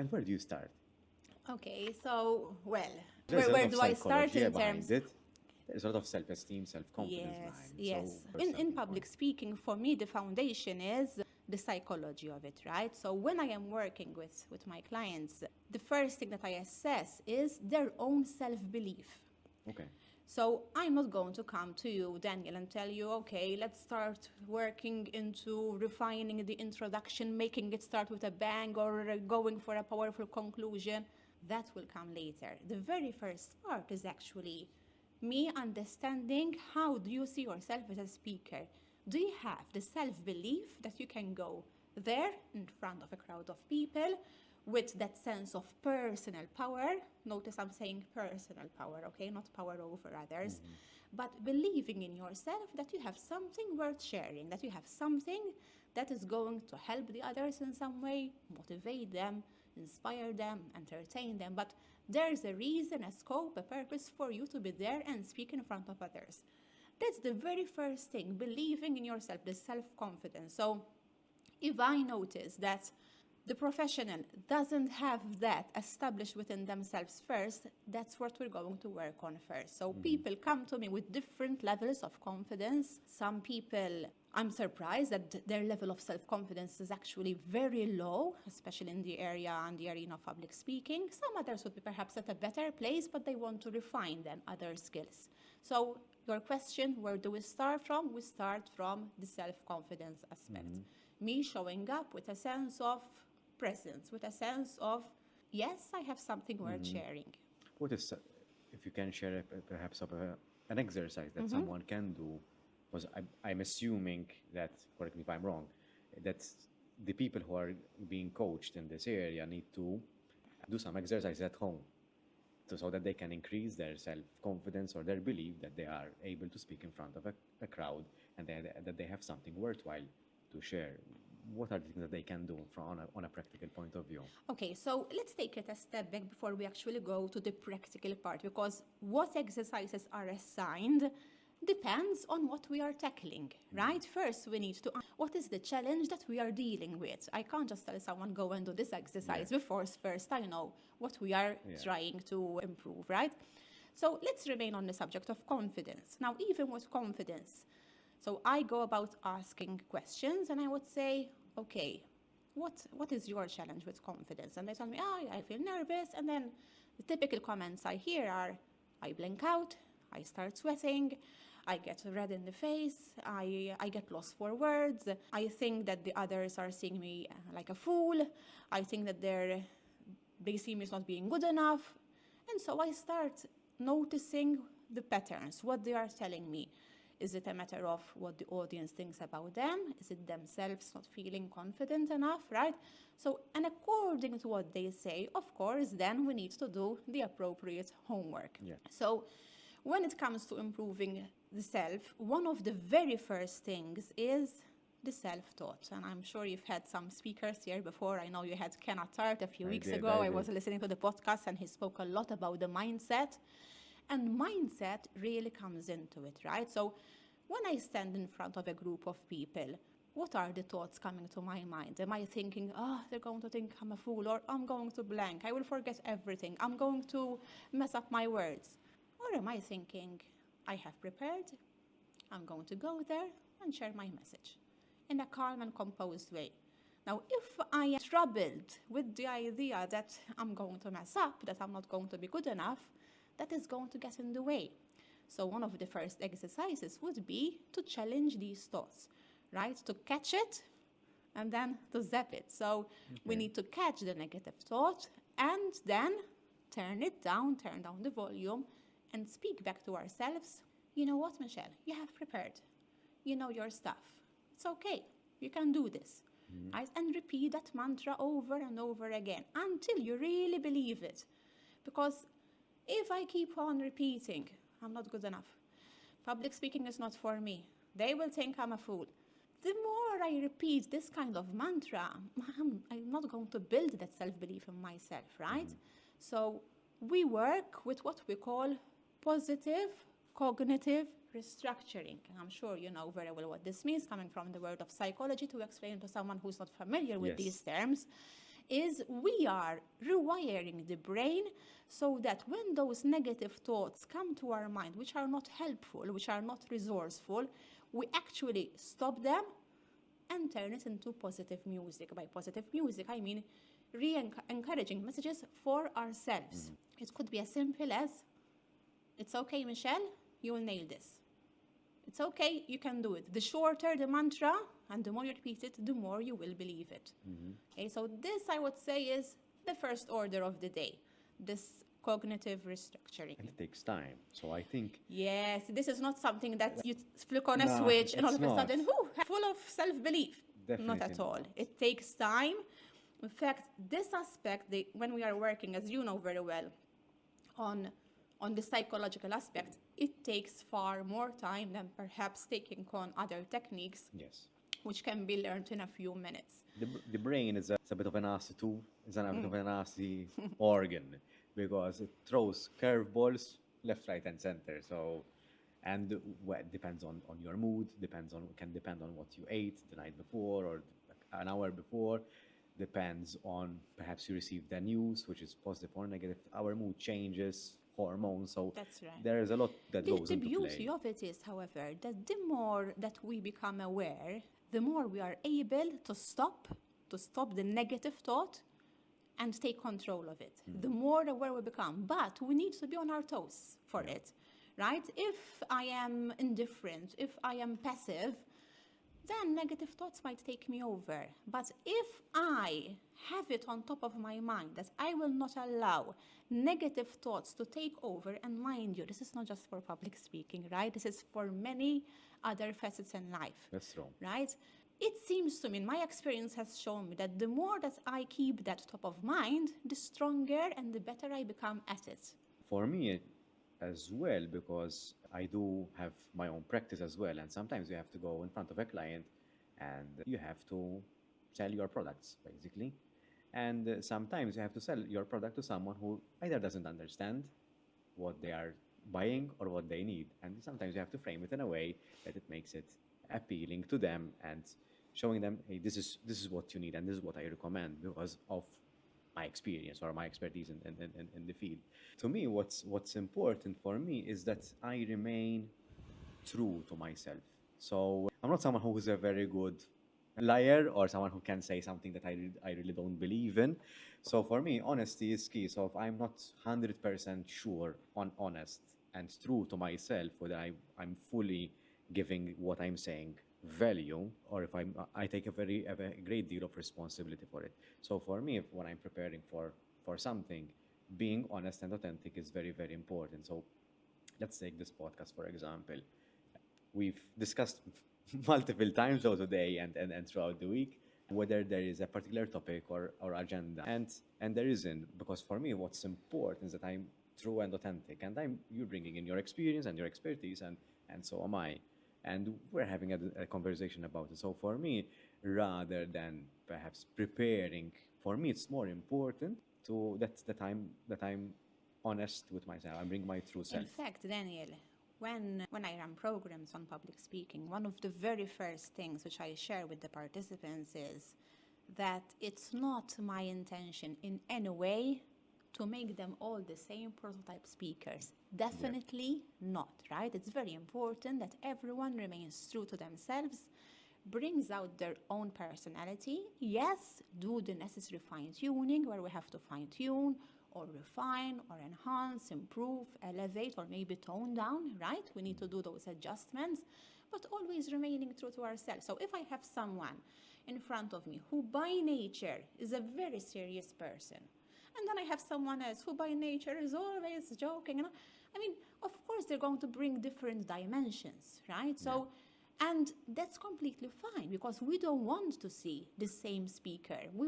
And where do you start? Okay, so, well, There's a lot where of do I start psychology in behind terms? it. There's a lot of self-esteem, self-confidence Yes, behind it. So, yes. first In starting public point. speaking, for me, the foundation is the psychology of it, right? So when I am working with my clients, the first thing that I assess is their own self-belief. Okay. So I'm not going to come to you, Daniel, and tell you, okay, let's start working into refining the introduction, making it start with a bang or going for a powerful conclusion. That will come later. The very first part is actually me understanding how do you see yourself as a speaker. Do you have the self-belief that you can go there in front of a crowd of people with that sense of personal power? Notice I'm saying personal power, okay, not power over others, but believing in yourself that you have something worth sharing, that you have something that is going to help the others in some way, motivate them, inspire them, entertain them. But there's a reason, a scope, a purpose for you to be there and speak in front of others. That's the very first thing, believing in yourself, the self-confidence. So if I notice that the professional doesn't have that established within themselves first, that's what we're going to work on first. So people come to me with different levels of confidence. Some people, I'm surprised that their level of self-confidence is actually very low, especially in the area and the arena of public speaking. Some others would be perhaps at a better place, but they want to refine them other skills. So your question, where do we start from? We start from the self-confidence aspect. Me showing up with a sense of presence, with a sense of, yes, I have something worth sharing. What is, if you can share perhaps an exercise that someone can do? Because I'm assuming that, correct me if I'm wrong, that the people who are being coached in this area need to do some exercise at home so that they can increase their self-confidence or their belief that they are able to speak in front of a crowd and that they have something worthwhile to share. What are the things that they can do on a practical point of view? Okay, so let's take it a step back before we actually go to the practical part, because what exercises are assigned depends on what we are tackling, right? First, we need to what is the challenge that we are dealing with. I can't just tell someone go and do this exercise before first I know what we are trying to improve, right? So let's remain on the subject of confidence. Now, even with confidence, so I go about asking questions and I would say, okay, what is your challenge with confidence? And they tell me, I feel nervous. And then the typical comments I hear are, I blank out, I start sweating, I get red in the face, I get lost for words, I think that the others are seeing me like a fool, I think that they see me as not being good enough. And so I start noticing the patterns, what they are telling me. Is it a matter of what the audience thinks about them? Is it themselves not feeling confident enough, right? So, and according to what they say, of course, then we need to do the appropriate homework. Yeah. So, when it comes to improving the self, one of the very first things is the self-taught. And I'm sure you've had some speakers here before. I know you had Ken Attard a few weeks ago. I was listening to the podcast and he spoke a lot about the mindset. And mindset really comes into it, right? So when I stand in front of a group of people, what are the thoughts coming to my mind? Am I thinking, they're going to think I'm a fool, or I'm going to blank, I will forget everything, I'm going to mess up my words? Or am I thinking, I have prepared, I'm going to go there and share my message in a calm and composed way? Now, if I am troubled with the idea that I'm going to mess up, that I'm not going to be good enough, that is going to get in the way. So one of the first exercises would be to challenge these thoughts, right? To catch it and then to zap it. So we need to catch the negative thought and then turn down the volume and speak back to ourselves. You know what, Michelle? You have prepared. You know your stuff. It's okay. You can do this. Right? And repeat that mantra over and over again until you really believe it. Because if I keep on repeating, I'm not good enough, public speaking is not for me, they will think I'm a fool, the more I repeat this kind of mantra, I'm not going to build that self-belief in myself, right? So we work with what we call positive cognitive restructuring. And I'm sure you know very well what this means, coming from the word of psychology. To explain to someone who's not familiar with these terms, is we are rewiring the brain so that when those negative thoughts come to our mind, which are not helpful, which are not resourceful, we actually stop them and turn it into positive music. By positive music, I mean encouraging messages for ourselves. It could be as simple as, it's okay, Michelle, you will nail this. It's okay, you can do it. The shorter the mantra and the more you repeat it, the more you will believe it. Okay, so this, I would say, is the first order of the day, this cognitive restructuring. And it takes time. So I think Yes, this is not something that you flick on a No, switch and all it's of a not. sudden, full of self-belief. Not Definitely at all. not. It takes time. In fact, this aspect, when we are working, as you know very well, on the psychological aspect, it takes far more time than perhaps taking on other techniques, yes. which can be learned in a few minutes. The brain is a bit of a nasty tool. It's a bit of a nasty organ because it throws curveballs left, right, and center. So, and it depends on your mood. Can depend on what you ate the night before or an hour before. Depends on perhaps you received the news, which is positive or negative. Our mood changes, hormones. So That's right. there is a lot that goes The into beauty play. of it is, however, that the more that we become aware, the more we are able to stop the negative thought and take control of it. The more aware we become. But we need to be on our toes for it, right? If I am indifferent, if I am passive, then negative thoughts might take me over. But if I have it on top of my mind that I will not allow negative thoughts to take over, and mind you, this is not just for public speaking, right? This is for many other facets in life. That's true. Right? It seems to me, and my experience has shown me, that the more that I keep that top of mind, the stronger and the better I become at it. For me as well, because I do have my own practice as well, and sometimes you have to go in front of a client and you have to sell your products basically, and sometimes you have to sell your product to someone who either doesn't understand what they are buying or what they need, and sometimes you have to frame it in a way that it makes it appealing to them and showing them, hey, this is what you need and this is what I recommend because of my experience or my expertise in the field. To me, what's important for me is that I remain true to myself. So I'm not someone who is a very good liar or someone who can say something that I really don't believe in. So for me, honesty is key. So if I'm not 100% sure honest and true to myself, whether I'm fully giving what I'm saying value, or if I take a great deal of responsibility for it. So for me, when I'm preparing for something, being honest and authentic is very, very important. So let's take this podcast, for example. We've discussed multiple times though today and throughout the week whether there is a particular topic or agenda, and there isn't, because for me what's important is that I'm true and authentic, and you're bringing in your experience and your expertise, and so am I, and we're having a conversation about it. So for me, rather than perhaps preparing, for me it's more important that I'm honest with myself. I bring my true self. In fact, Daniel, when I run programs on public speaking, one of the very first things which I share with the participants is that it's not my intention in any way to make them all the same prototype speakers. Definitely not, right? It's very important that everyone remains true to themselves, brings out their own personality. Yes, do the necessary fine-tuning where we have to fine-tune or refine or enhance, improve, elevate, or maybe tone down, right? We need to do those adjustments, but always remaining true to ourselves. So if I have someone in front of me who by nature is a very serious person, and then I have someone else who by nature is always joking, I mean, of course they're going to bring different dimensions, right? So, and that's completely fine, because we don't want to see the same speaker. We